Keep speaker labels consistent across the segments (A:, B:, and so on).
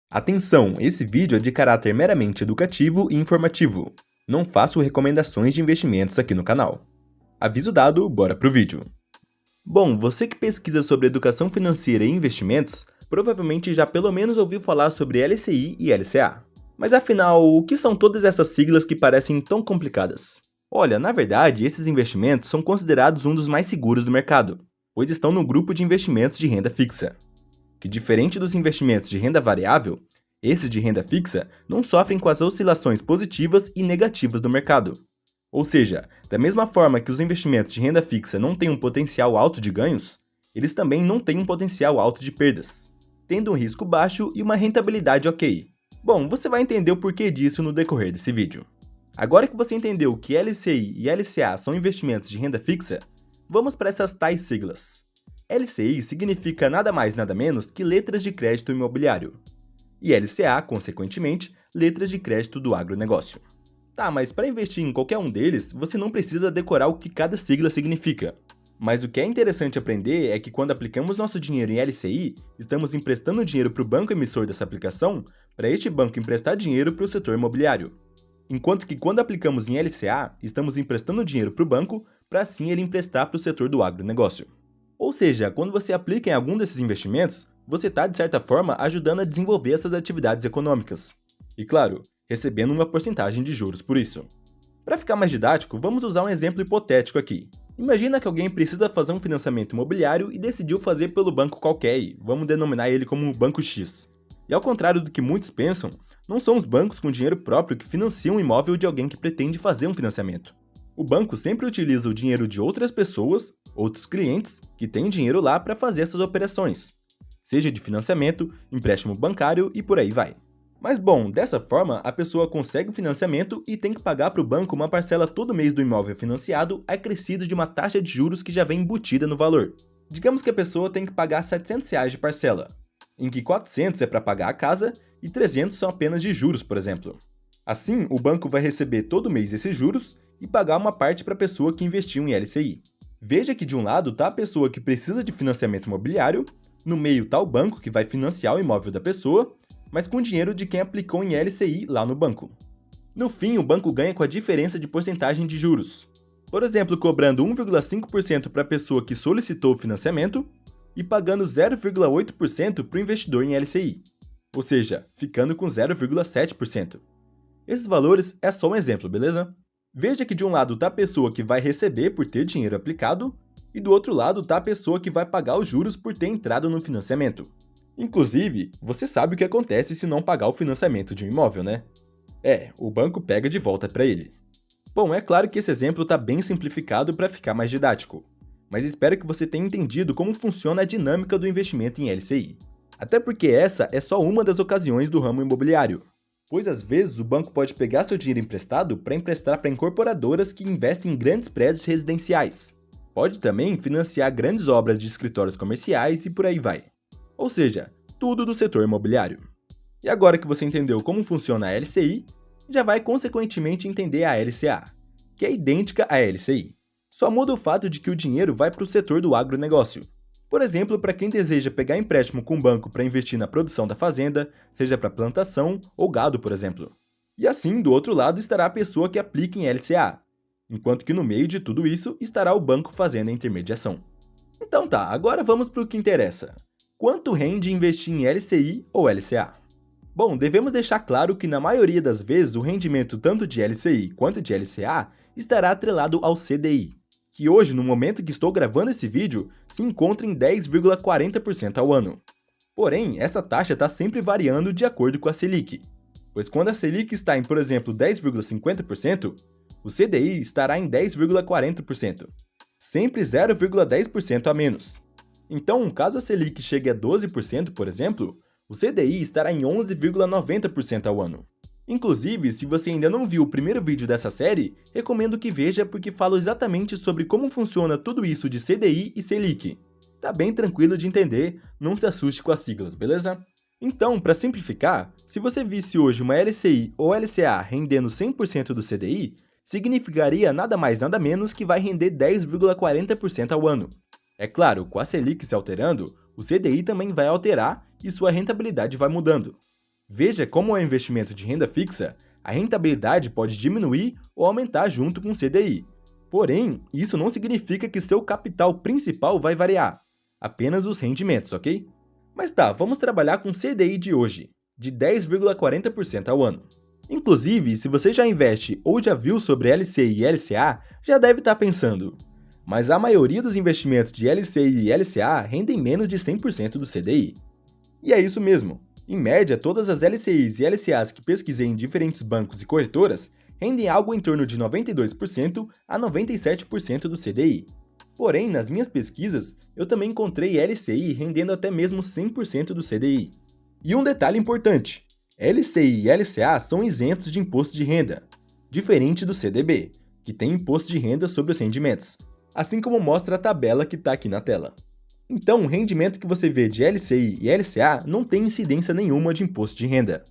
A: Atenção, esse vídeo é de caráter meramente educativo e informativo. Não faço recomendações de investimentos aqui no canal. Aviso dado, bora pro vídeo. Bom, você que pesquisa sobre educação financeira e investimentos, provavelmente já pelo menos ouviu falar sobre LCI e LCA. Mas afinal, o que são todas essas siglas que parecem tão complicadas? Olha, na verdade, esses investimentos são considerados um dos mais seguros do mercado, pois estão no grupo de investimentos de renda fixa. Que diferente dos investimentos de renda variável, esses de renda fixa não sofrem com as oscilações positivas e negativas do mercado. Ou seja, da mesma forma que os investimentos de renda fixa não têm um potencial alto de ganhos, eles também não têm um potencial alto de perdas, tendo um risco baixo e uma rentabilidade ok. Bom, você vai entender o porquê disso no decorrer desse vídeo. Agora que você entendeu que LCI e LCA são investimentos de renda fixa, vamos para essas tais siglas. LCI significa nada mais nada menos que letras de crédito imobiliário, e LCA, consequentemente, letras de crédito do agronegócio. Tá, mas para investir em qualquer um deles, você não precisa decorar o que cada sigla significa. Mas o que é interessante aprender é que quando aplicamos nosso dinheiro em LCI, estamos emprestando dinheiro para o banco emissor dessa aplicação, para este banco emprestar dinheiro para o setor imobiliário. Enquanto que quando aplicamos em LCA, estamos emprestando dinheiro para o banco, para assim ele emprestar para o setor do agronegócio. Ou seja, quando você aplica em algum desses investimentos, você está, de certa forma, ajudando a desenvolver essas atividades econômicas. E claro, recebendo uma porcentagem de juros por isso. Para ficar mais didático, vamos usar um exemplo hipotético aqui. Imagina que alguém precisa fazer um financiamento imobiliário e decidiu fazer pelo banco qualquer, vamos denominar ele como Banco X. E ao contrário do que muitos pensam, não são os bancos com dinheiro próprio que financiam o imóvel de alguém que pretende fazer um financiamento. O banco sempre utiliza o dinheiro de outras pessoas, outros clientes, que têm dinheiro lá para fazer essas operações, seja de financiamento, empréstimo bancário e por aí vai. Mas bom, dessa forma, a pessoa consegue o financiamento e tem que pagar para o banco uma parcela todo mês do imóvel financiado acrescida de uma taxa de juros que já vem embutida no valor. Digamos que a pessoa tem que pagar R$ 700 de parcela, em que 400 é para pagar a casa e 300 são apenas de juros, por exemplo. Assim, o banco vai receber todo mês esses juros e pagar uma parte para a pessoa que investiu em LCI. Veja que de um lado está a pessoa que precisa de financiamento imobiliário, no meio está o banco que vai financiar o imóvel da pessoa, mas com dinheiro de quem aplicou em LCI lá no banco. No fim, o banco ganha com a diferença de porcentagem de juros. Por exemplo, cobrando 1,5% para a pessoa que solicitou o financiamento e pagando 0,8% para o investidor em LCI, ou seja, ficando com 0,7%. Esses valores é só um exemplo, beleza? Veja que de um lado está a pessoa que vai receber por ter dinheiro aplicado, e do outro lado está a pessoa que vai pagar os juros por ter entrado no financiamento. Inclusive, você sabe o que acontece se não pagar o financiamento de um imóvel, né? O banco pega de volta para ele. Bom, é claro que esse exemplo está bem simplificado para ficar mais didático, mas espero que você tenha entendido como funciona a dinâmica do investimento em LCI. Até porque essa é só uma das ocasiões do ramo imobiliário, pois às vezes o banco pode pegar seu dinheiro emprestado para emprestar para incorporadoras que investem em grandes prédios residenciais. Pode também financiar grandes obras de escritórios comerciais e por aí vai. Ou seja, tudo do setor imobiliário. E agora que você entendeu como funciona a LCI, já vai consequentemente entender a LCA, que é idêntica à LCI. Só muda o fato de que o dinheiro vai para o setor do agronegócio. Por exemplo, para quem deseja pegar empréstimo com o banco para investir na produção da fazenda, seja para plantação ou gado, por exemplo. E assim, do outro lado estará a pessoa que aplica em LCA, enquanto que no meio de tudo isso estará o banco fazendo a intermediação. Então tá, agora vamos para o que interessa. Quanto rende investir em LCI ou LCA? Bom, devemos deixar claro que na maioria das vezes o rendimento tanto de LCI quanto de LCA estará atrelado ao CDI, que hoje, no momento que estou gravando esse vídeo, se encontra em 10,40% ao ano. Porém, essa taxa está sempre variando de acordo com a Selic, pois quando a Selic está em, por exemplo, 10,50%, o CDI estará em 10,40%, sempre 0,10% a menos. Então, caso a Selic chegue a 12%, por exemplo, o CDI estará em 11,90% ao ano. Inclusive, se você ainda não viu o primeiro vídeo dessa série, recomendo que veja porque falo exatamente sobre como funciona tudo isso de CDI e Selic. Tá bem tranquilo de entender, não se assuste com as siglas, beleza? Então, para simplificar, se você visse hoje uma LCI ou LCA rendendo 100% do CDI, significaria nada mais nada menos que vai render 10,40% ao ano. É claro, com a Selic se alterando, o CDI também vai alterar e sua rentabilidade vai mudando. Veja como é um investimento de renda fixa, a rentabilidade pode diminuir ou aumentar junto com o CDI. Porém, isso não significa que seu capital principal vai variar, apenas os rendimentos, ok? Mas tá, vamos trabalhar com o CDI de hoje, de 10,40% ao ano. Inclusive, se você já investe ou já viu sobre LCI e LCA, já deve estar pensando, mas a maioria dos investimentos de LCI e LCA rendem menos de 100% do CDI. E é isso mesmo. Em média, todas as LCIs e LCAs que pesquisei em diferentes bancos e corretoras rendem algo em torno de 92% a 97% do CDI. Porém, nas minhas pesquisas, eu também encontrei LCI rendendo até mesmo 100% do CDI. E um detalhe importante, LCI e LCA são isentos de imposto de renda, diferente do CDB, que tem imposto de renda sobre os rendimentos, assim como mostra a tabela que está aqui na tela. Então, o rendimento que você vê de LCI e LCA não tem incidência nenhuma de imposto de renda.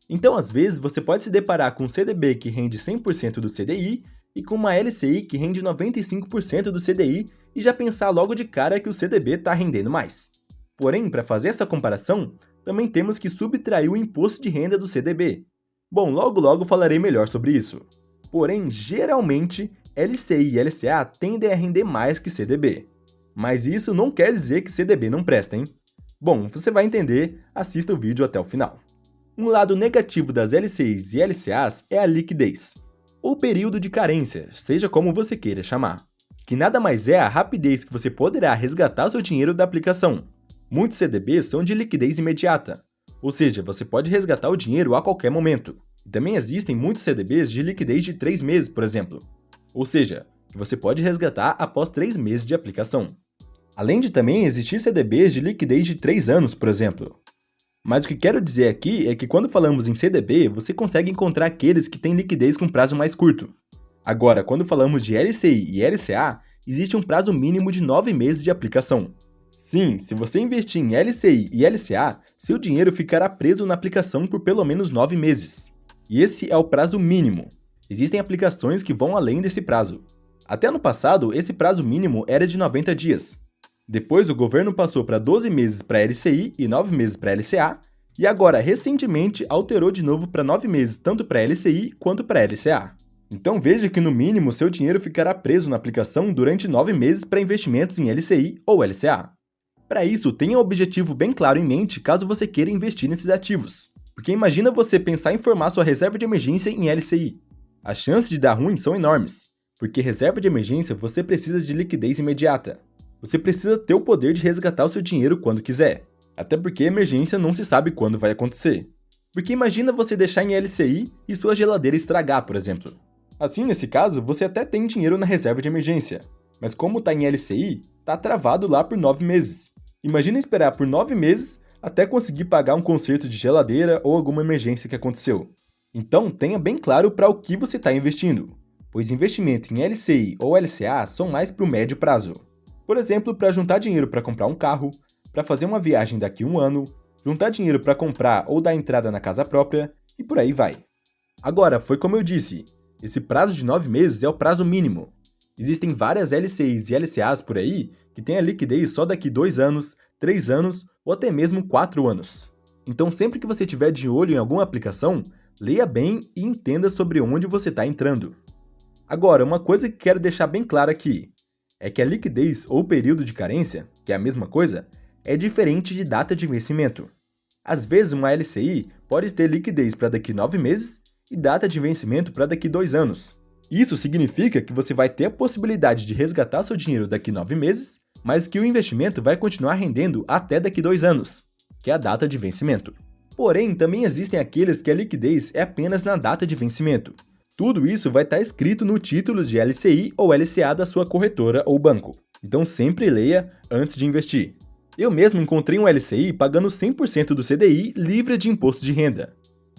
A: Então, às vezes, você pode se deparar com um CDB que rende 100% do CDI e com uma LCI que rende 95% do CDI e já pensar logo de cara que o CDB está rendendo mais. Porém, para fazer essa comparação, também temos que subtrair o imposto de renda do CDB. Bom, logo falarei melhor sobre isso. Porém, geralmente, LCI e LCA tendem a render mais que CDB. Mas isso não quer dizer que CDB não presta, hein? Bom, você vai entender, assista o vídeo até o final. Um lado negativo das LCIs e LCAs é a liquidez, ou período de carência, seja como você queira chamar, que nada mais é a rapidez que você poderá resgatar seu dinheiro da aplicação. Muitos CDBs são de liquidez imediata, ou seja, você pode resgatar o dinheiro a qualquer momento. E também existem muitos CDBs de liquidez de 3 meses, por exemplo, ou seja, que você pode resgatar após 3 meses de aplicação. Além de também existir CDBs de liquidez de 3 anos, por exemplo. Mas o que quero dizer aqui é que quando falamos em CDB, você consegue encontrar aqueles que têm liquidez com prazo mais curto. Agora, quando falamos de LCI e LCA, existe um prazo mínimo de 9 meses de aplicação. Sim, se você investir em LCI e LCA, seu dinheiro ficará preso na aplicação por pelo menos 9 meses. E esse é o prazo mínimo. Existem aplicações que vão além desse prazo. Até ano passado, esse prazo mínimo era de 90 dias. Depois, o governo passou para 12 meses para LCI e 9 meses para LCA, e agora, recentemente, alterou de novo para 9 meses tanto para LCI quanto para LCA. Então veja que no mínimo seu dinheiro ficará preso na aplicação durante 9 meses para investimentos em LCI ou LCA. Para isso, tenha um objetivo bem claro em mente caso você queira investir nesses ativos. Porque imagina você pensar em formar sua reserva de emergência em LCI. As chances de dar ruim são enormes, porque reserva de emergência você precisa de liquidez imediata. Você precisa ter o poder de resgatar o seu dinheiro quando quiser, até porque emergência não se sabe quando vai acontecer. Porque imagina você deixar em LCI e sua geladeira estragar, por exemplo. Assim, nesse caso, você até tem dinheiro na reserva de emergência, mas como está em LCI, está travado lá por 9 meses. Imagina esperar por 9 meses até conseguir pagar um conserto de geladeira ou alguma emergência que aconteceu. Então, tenha bem claro para o que você está investindo, pois investimento em LCI ou LCA são mais para o médio prazo. Por exemplo, para juntar dinheiro para comprar um carro, para fazer uma viagem daqui a um ano, juntar dinheiro para comprar ou dar entrada na casa própria, e por aí vai. Agora, foi como eu disse, esse prazo de 9 meses é o prazo mínimo. Existem várias LCIs e LCAs por aí que têm a liquidez só daqui 2 anos, 3 anos ou até mesmo 4 anos. Então, sempre que você tiver de olho em alguma aplicação, leia bem e entenda sobre onde você está entrando. Agora, uma coisa que quero deixar bem clara aqui, é que a liquidez ou período de carência, que é a mesma coisa, é diferente de data de vencimento. Às vezes, uma LCI pode ter liquidez para daqui 9 meses e data de vencimento para daqui 2 anos. Isso significa que você vai ter a possibilidade de resgatar seu dinheiro daqui 9 meses, mas que o investimento vai continuar rendendo até daqui 2 anos, que é a data de vencimento. Porém, também existem aqueles que a liquidez é apenas na data de vencimento. Tudo isso vai estar escrito no título de LCI ou LCA da sua corretora ou banco. Então sempre leia antes de investir. Eu mesmo encontrei um LCI pagando 100% do CDI livre de imposto de renda.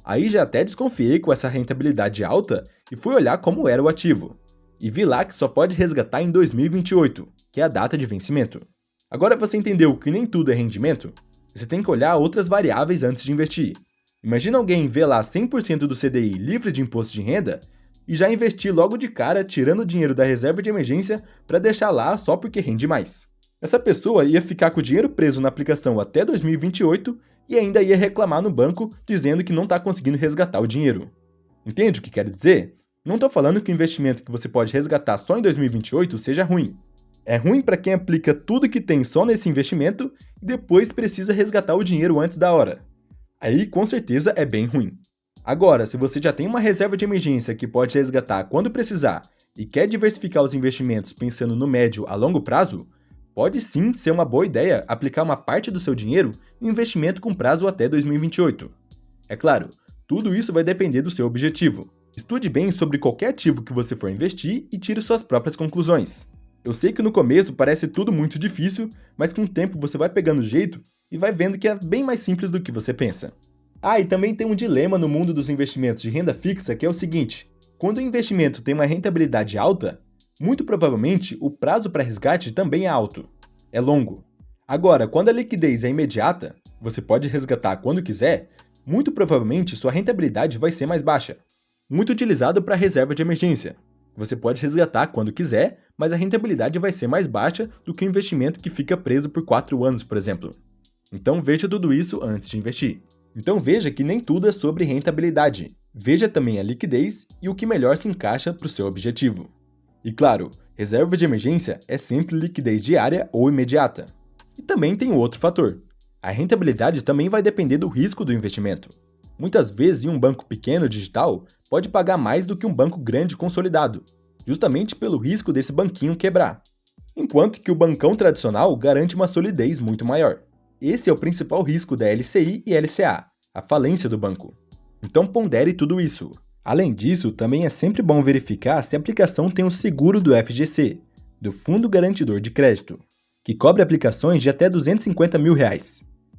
A: Aí já até desconfiei com essa rentabilidade alta e fui olhar como era o ativo. E vi lá que só pode resgatar em 2028, que é a data de vencimento. Agora você entendeu que nem tudo é rendimento? Você tem que olhar outras variáveis antes de investir. Imagina alguém ver lá 100% do CDI livre de imposto de renda e já investir logo de cara tirando o dinheiro da reserva de emergência para deixar lá só porque rende mais. Essa pessoa ia ficar com o dinheiro preso na aplicação até 2028 e ainda ia reclamar no banco dizendo que não está conseguindo resgatar o dinheiro. Entende o que quero dizer? Não estou falando que o investimento que você pode resgatar só em 2028 seja ruim. É ruim para quem aplica tudo que tem só nesse investimento e depois precisa resgatar o dinheiro antes da hora. Aí, com certeza, é bem ruim. Agora, se você já tem uma reserva de emergência que pode resgatar quando precisar e quer diversificar os investimentos pensando no médio a longo prazo, pode sim ser uma boa ideia aplicar uma parte do seu dinheiro em investimento com prazo até 2028. É claro, tudo isso vai depender do seu objetivo. Estude bem sobre qualquer ativo que você for investir e tire suas próprias conclusões. Eu sei que no começo parece tudo muito difícil, mas com o tempo você vai pegando o jeito e vai vendo que é bem mais simples do que você pensa. Ah, e também tem um dilema no mundo dos investimentos de renda fixa que é o seguinte: quando o investimento tem uma rentabilidade alta, muito provavelmente o prazo para resgate também é alto, é longo. Agora, quando a liquidez é imediata, você pode resgatar quando quiser, muito provavelmente sua rentabilidade vai ser mais baixa. Muito utilizado para reserva de emergência. Você pode resgatar quando quiser, mas a rentabilidade vai ser mais baixa do que o investimento que fica preso por 4 anos, por exemplo. Então veja tudo isso antes de investir. Então veja que nem tudo é sobre rentabilidade. Veja também a liquidez e o que melhor se encaixa para o seu objetivo. E claro, reserva de emergência é sempre liquidez diária ou imediata. E também tem outro fator. A rentabilidade também vai depender do risco do investimento. Muitas vezes, um banco pequeno digital pode pagar mais do que um banco grande consolidado, justamente pelo risco desse banquinho quebrar. Enquanto que o bancão tradicional garante uma solidez muito maior. Esse é o principal risco da LCI e LCA, a falência do banco. Então pondere tudo isso. Além disso, também é sempre bom verificar se a aplicação tem o seguro do FGC, do Fundo Garantidor de Crédito, que cobre aplicações de até R$250 mil.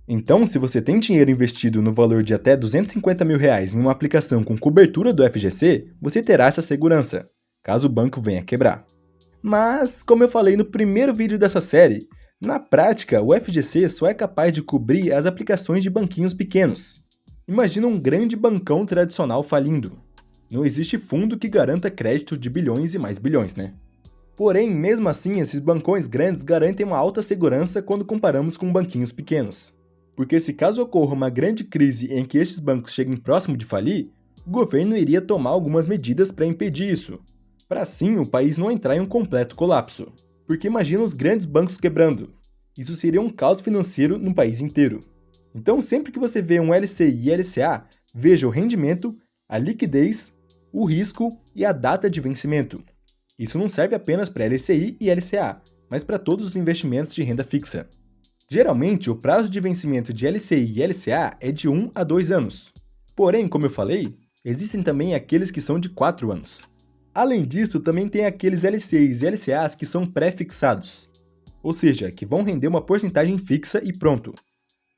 A: Então, se você tem dinheiro investido no valor de até R$250 mil em uma aplicação com cobertura do FGC, você terá essa segurança, caso o banco venha quebrar. Mas, como eu falei no primeiro vídeo dessa série, na prática, o FGC só é capaz de cobrir as aplicações de banquinhos pequenos. Imagina um grande bancão tradicional falindo. Não existe fundo que garanta crédito de bilhões e mais bilhões, né? Porém, mesmo assim, esses bancões grandes garantem uma alta segurança quando comparamos com banquinhos pequenos. Porque se caso ocorra uma grande crise em que estes bancos cheguem próximo de falir, o governo iria tomar algumas medidas para impedir isso, para assim o país não entrar em um completo colapso. Porque imagina os grandes bancos quebrando. Isso seria um caos financeiro no país inteiro. Então, sempre que você vê um LCI e LCA, veja o rendimento, a liquidez, o risco e a data de vencimento. Isso não serve apenas para LCI e LCA, mas para todos os investimentos de renda fixa. Geralmente, o prazo de vencimento de LCI e LCA é de 1 a 2 anos. Porém, como eu falei, existem também aqueles que são de 4 anos. Além disso, também tem aqueles LCIs e LCAs que são pré-fixados, ou seja, que vão render uma porcentagem fixa e pronto.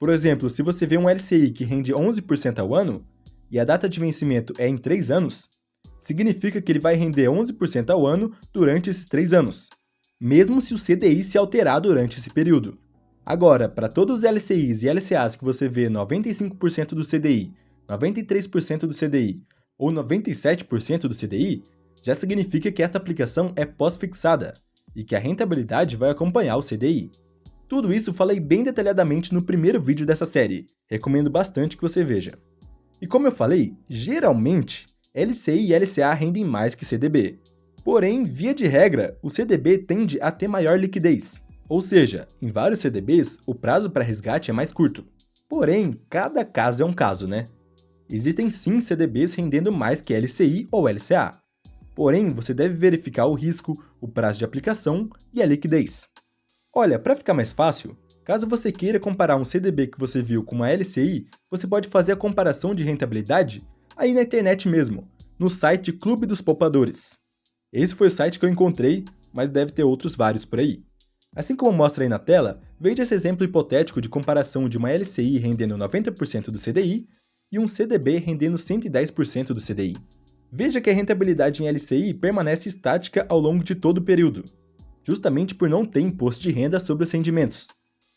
A: Por exemplo, se você vê um LCI que rende 11% ao ano, e a data de vencimento é em 3 anos, significa que ele vai render 11% ao ano durante esses 3 anos, mesmo se o CDI se alterar durante esse período. Agora, para todos os LCIs e LCAs que você vê 95% do CDI, 93% do CDI ou 97% do CDI, já significa que esta aplicação é pós-fixada e que a rentabilidade vai acompanhar o CDI. Tudo isso falei bem detalhadamente no primeiro vídeo dessa série, recomendo bastante que você veja. E como eu falei, geralmente, LCI e LCA rendem mais que CDB. Porém, via de regra, o CDB tende a ter maior liquidez. Ou seja, em vários CDBs, o prazo para resgate é mais curto. Porém, cada caso é um caso, né? Existem sim CDBs rendendo mais que LCI ou LCA. Porém, você deve verificar o risco, o prazo de aplicação e a liquidez. Olha, para ficar mais fácil, caso você queira comparar um CDB que você viu com uma LCI, você pode fazer a comparação de rentabilidade aí na internet mesmo, no site Clube dos Poupadores. Esse foi o site que eu encontrei, mas deve ter outros vários por aí. Assim como mostra aí na tela, veja esse exemplo hipotético de comparação de uma LCI rendendo 90% do CDI e um CDB rendendo 110% do CDI. Veja que a rentabilidade em LCI permanece estática ao longo de todo o período, justamente por não ter imposto de renda sobre os rendimentos,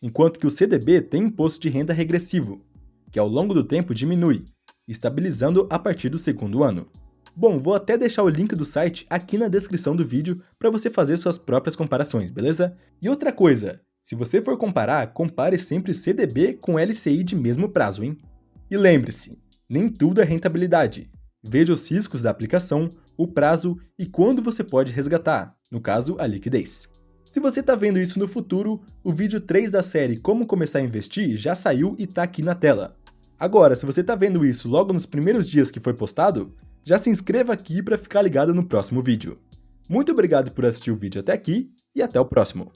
A: enquanto que o CDB tem imposto de renda regressivo, que ao longo do tempo diminui, estabilizando a partir do segundo ano. Bom, vou até deixar o link do site aqui na descrição do vídeo para você fazer suas próprias comparações, beleza? E outra coisa, Se você for comparar, compare sempre CDB com LCI de mesmo prazo, hein? E lembre-se, nem tudo é rentabilidade. Veja os riscos da aplicação, o prazo e quando você pode resgatar, no caso, a liquidez. Se você está vendo isso no futuro, o vídeo 3 da série Como Começar a Investir já saiu e está aqui na tela. Agora, se você está vendo isso logo nos primeiros dias que foi postado, já se inscreva aqui para ficar ligado no próximo vídeo. Muito obrigado por assistir o vídeo até aqui e até o próximo.